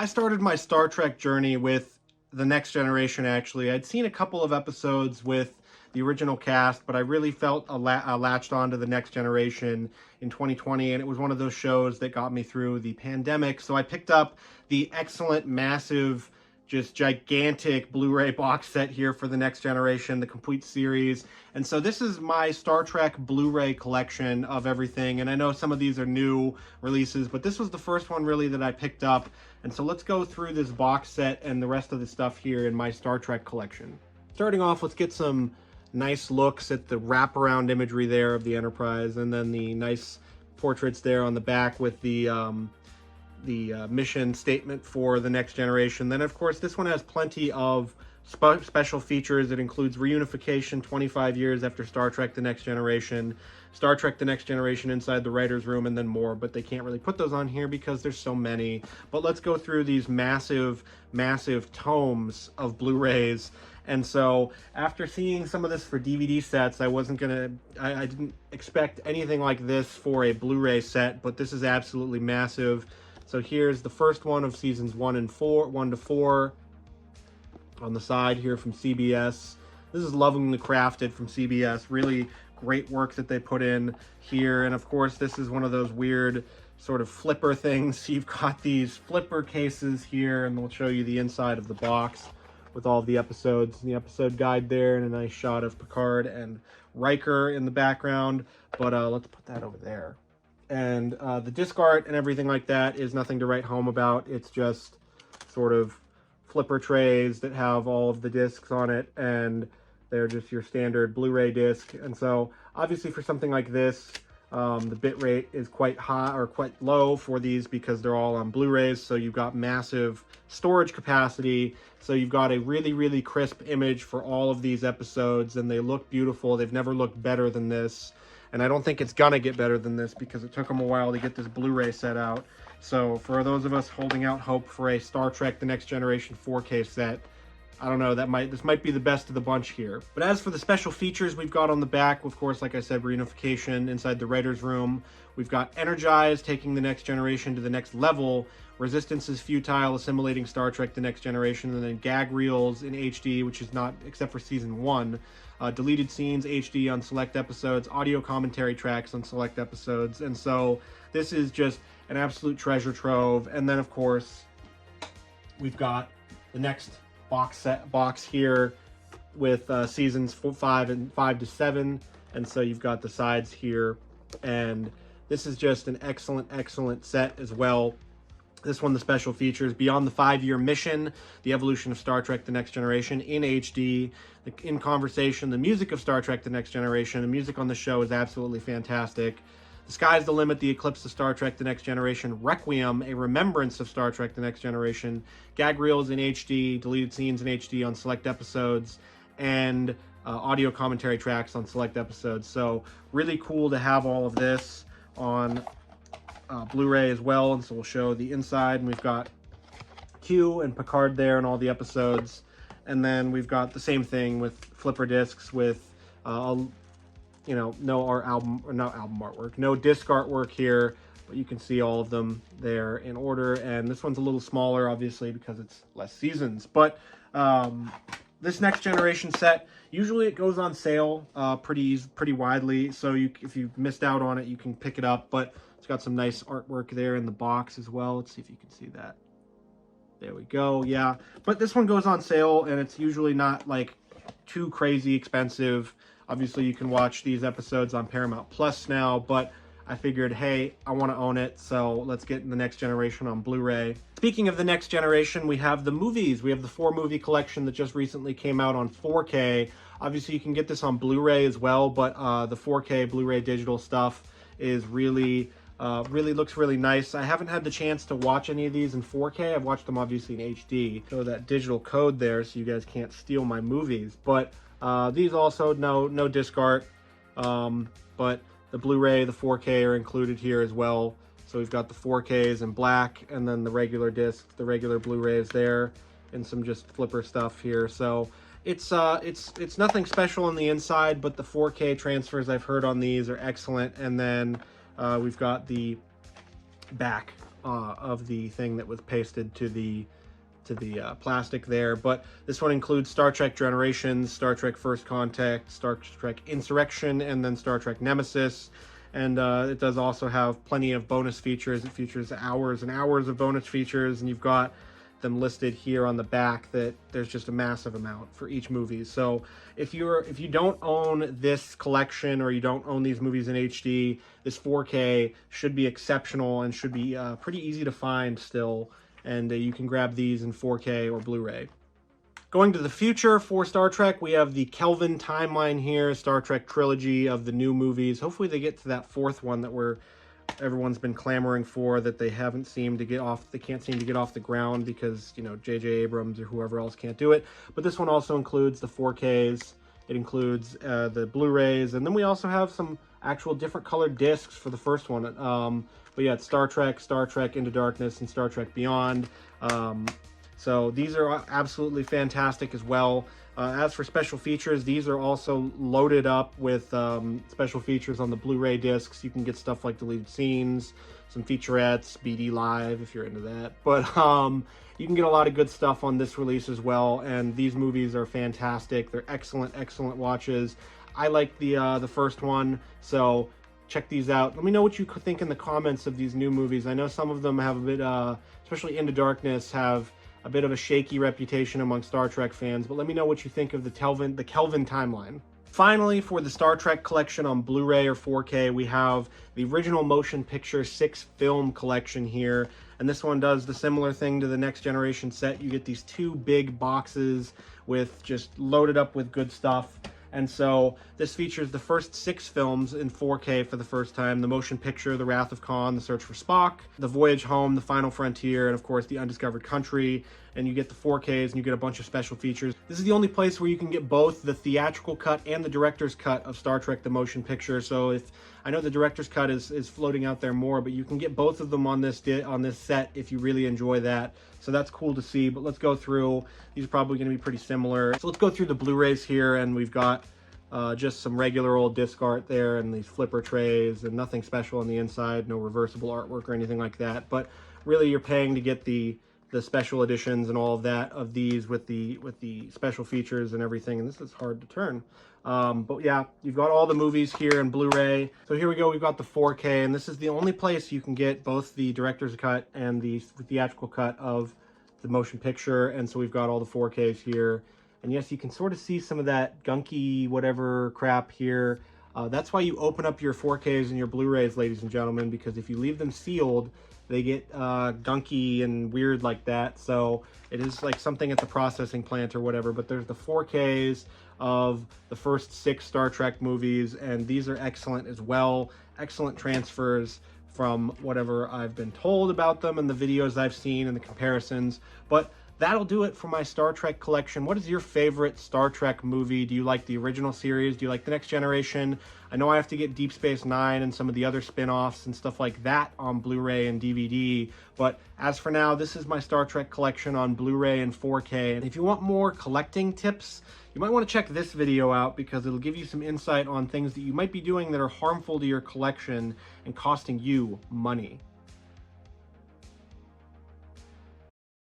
I started my Star Trek journey with The Next Generation, actually. I'd seen a couple of episodes with the original cast, but I really felt latched on to The Next Generation in 2020, and it was one of those shows that got me through the pandemic. So I picked up the excellent, massive, just gigantic Blu-ray box set here for The Next Generation, the complete series. And so this is my Star Trek Blu-ray collection of everything. And I know some of these are new releases, but this was the first one really that I picked up. And so let's go through this box set and the rest of the stuff here in my Star Trek collection. Starting off, let's get some nice looks at the wraparound imagery there of the Enterprise, and then the nice portraits there on the back with the mission statement for The Next Generation. Then, of course, this one has plenty of special features. It includes reunification 25 years after Star Trek The Next Generation, Star Trek The Next Generation inside the writer's room, and then more, but they can't really put those on here because there's so many. But let's go through these massive, massive tomes of Blu-rays. And so after seeing some of this for DVD sets, I didn't expect anything like this for a Blu-ray set, but this is absolutely massive. So here's the first one of seasons 1 to 4 on the side here from CBS. This is Lovingly Crafted from CBS. Really great work that they put in here. And of course, this is one of those weird sort of flipper things. You've got these flipper cases here, and we'll show you the inside of the box with all of the episodes and the episode guide there, and a nice shot of Picard and Riker in the background. But let's put that over there. And the disc art and everything like that is nothing to write home about. It's just sort of flipper trays that have all of the discs on it, and they're just your standard Blu-ray disc. And so obviously for something like this, the bit rate is quite high or quite low for these because they're all on Blu-rays. So you've got massive storage capacity. So you've got a really, really crisp image for all of these episodes, and they look beautiful. They've never looked better than this. And I don't think it's gonna get better than this because it took them a while to get this Blu-ray set out. So for those of us holding out hope for a Star Trek The Next Generation 4K set, I don't know, this might be the best of the bunch here. But as for the special features we've got on the back, of course, like I said, reunification inside the writer's room. We've got Energize, taking The Next Generation to the next level. Resistance is futile, assimilating Star Trek The Next Generation. And then gag reels in HD, which is not, except for season 1. Deleted scenes, HD on select episodes. Audio commentary tracks on select episodes. And so this is just an absolute treasure trove. And then, of course, we've got the next box here with seasons 5 to 7, and so you've got the sides here, and this is just an excellent set as well. This one, the special features: Beyond the 5-Year Mission, The Evolution of Star Trek The Next Generation in HD, In Conversation, the music of Star Trek The Next Generation. The music on the show is absolutely fantastic. The Sky's the Limit, The Eclipse of Star Trek The Next Generation, Requiem, A Remembrance of Star Trek The Next Generation, gag reels in HD, deleted scenes in HD on select episodes, and audio commentary tracks on select episodes. So really cool to have all of this on Blu-ray as well. And so we'll show the inside, and we've got Q and Picard there and all the episodes. And then we've got the same thing with flipper discs with no album artwork, no disc artwork here, but you can see all of them there in order. And this one's a little smaller, obviously, because it's less seasons. But this Next Generation set, usually it goes on sale pretty widely. So if you missed out on it, you can pick it up. But it's got some nice artwork there in the box as well. Let's see if you can see that. There we go. Yeah, but this one goes on sale, and it's usually not like too crazy expensive. Obviously, you can watch these episodes on Paramount Plus now, but I figured, hey, I want to own it, so let's get The Next Generation on Blu-ray. Speaking of The Next Generation, we have the movies. We have the 4-movie collection that just recently came out on 4K. Obviously, you can get this on Blu-ray as well, but the 4K Blu-ray digital stuff is really looks really nice. I haven't had the chance to watch any of these in 4K. I've watched them obviously in HD. Show that digital code there so you guys can't steal my movies, but these also, no disc art, but the Blu-ray, the 4K are included here as well. So we've got the 4Ks in black, and then the regular disc, the regular Blu-rays there, and some just flipper stuff here. So it's nothing special on the inside, but the 4K transfers I've heard on these are excellent. And then we've got the back of the thing that was pasted to the plastic there. But this one includes Star Trek Generations, Star Trek First Contact, Star Trek Insurrection, and then Star Trek Nemesis. And it does also have plenty of bonus features. It features hours and hours of bonus features, and you've got them listed here on the back that there's just a massive amount for each movie. So if you don't own this collection, or you don't own these movies in HD, this 4K should be exceptional and should be pretty easy to find still. And you can grab these in 4K or Blu-ray. Going to the future for Star Trek, we have the Kelvin timeline here, Star Trek trilogy of the new movies. Hopefully they get to that fourth one that everyone's been clamoring for, that they can't seem to get off the ground because, you know, J.J. Abrams or whoever else can't do it. But this one also includes the 4Ks, it includes the Blu-rays, and then we also have some actual different colored discs for the first one. But yeah, it's Star Trek Into Darkness, and Star Trek Beyond. So these are absolutely fantastic as well. As for special features, these are also loaded up with special features on the Blu-ray discs. You can get stuff like deleted scenes, some featurettes, BD Live if you're into that. But you can get a lot of good stuff on this release as well. And these movies are fantastic. They're excellent, excellent watches. I like the first one, so check these out. Let me know what you think in the comments of these new movies. I know some of them have a bit, especially Into Darkness, have a bit of a shaky reputation among Star Trek fans, but let me know what you think of the Kelvin timeline. Finally, for the Star Trek collection on Blu-ray or 4K, we have the original motion picture 6-film collection here, and this one does the similar thing to the Next Generation set. You get these 2 big boxes with just loaded up with good stuff. And so this features the first 6 films in 4K for the first time: the motion picture, The Wrath of Khan, The Search for Spock, The Voyage Home, The Final Frontier, and of course The Undiscovered Country. And you get the 4Ks and you get a bunch of special features. This is the only place where you can get both the theatrical cut and the director's cut of Star Trek the Motion Picture. So I know the director's cut is floating out there more, but you can get both of them on this set if you really enjoy that. So that's cool to see. But let's go through. These are probably going to be pretty similar. So let's go through the Blu-rays here, and we've got just some regular old disc art there and these flipper trays, and nothing special on the inside, no reversible artwork or anything like that. But really, you're paying to get the special editions and all of that of these with the special features and everything. And this is hard to turn. But yeah, you've got all the movies here in Blu-ray. So here we go, we've got the 4K, and this is the only place you can get both the director's cut and the theatrical cut of the motion picture. And so we've got all the 4Ks here. And yes, you can sort of see some of that gunky whatever crap here. That's why you open up your 4Ks and your Blu-rays, ladies and gentlemen, because if you leave them sealed, they get gunky and weird like that. So it is like something at the processing plant or whatever. But there's the 4Ks of the first 6 Star Trek movies, and these are excellent as well. Excellent transfers from whatever I've been told about them and the videos I've seen and the comparisons. But that'll do it for my Star Trek collection. What is your favorite Star Trek movie? Do you like the original series? Do you like the Next Generation? I know I have to get Deep Space Nine and some of the other spin-offs and stuff like that on Blu-ray and DVD, but as for now, this is my Star Trek collection on Blu-ray and 4K. And if you want more collecting tips, you might want to check this video out, because it'll give you some insight on things that you might be doing that are harmful to your collection and costing you money.